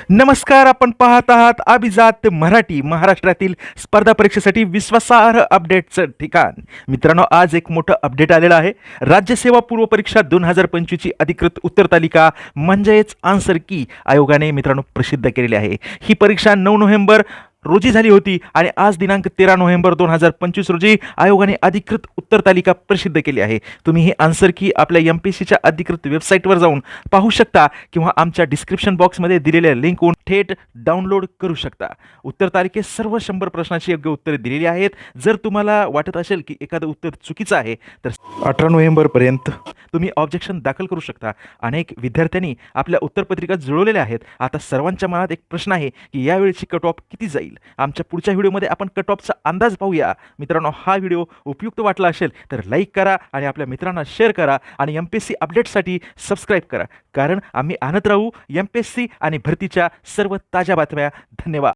नमस्कार, आपण पाहत आहात अभिजात मराठी, महाराष्ट्रातील स्पर्धा परीक्षेसाठी विश्वासार्ह अपडेटचं ठिकाण. मित्रांनो, आज एक मोठं अपडेट आलेलं आहे. राज्यसेवा पूर्व परीक्षा 2025ची अधिकृत उत्तर तालिका म्हणजेच आन्सर की आयोगाने मित्रांनो प्रसिद्ध केलेली आहे. ही परीक्षा 9 नोव्हेंबर रोजी झाली होती आणि आज दिनांक 13 नोव्हेंबर 2025 रोजी आयोगाने अधिकृत उत्तर तालिका प्रसिद्ध केली आहे. तुम्ही ही आन्सर की आपल्या MPSCच्या अधिकृत वेबसाईटवर जाऊन पाहू शकता किंवा आमच्या डिस्क्रिप्शन बॉक्समध्ये दिलेल्या लिंकवरून थेट डाउनलोड करू शकता. उत्तर तालिकेत सर्व 100 प्रश्नांची योग्य उत्तरे दिलेली आहेत. जर तुम्हाला वाटत असेल की एखादं उत्तर चुकीचं आहे तर 18 नोव्हेंबरपर्यंत तुम्ही ऑब्जेक्शन दाखल करू शकता. अनेक विद्यार्थ्यांनी आपल्या उत्तरपत्रिका जुळवलेल्या आहेत. आता सर्वांच्या मनात एक प्रश्न आहे की यावेळची कट ऑफ किती जाईल. आमच्या पुढच्या व्हिडिओमध्ये आपण कट ऑफचा अंदाज पाहूया. मित्रांनो, हा व्हिडिओ उपयुक्त वाटला असेल तर लाईक करा आणि आपल्या मित्रांना शेअर करा आणि MPSC अपडेटसाठी सबस्क्राईब करा, कारण आम्ही आणत राहू MPSC आणि भरतीच्या सर्व ताज्या बातम्या. धन्यवाद.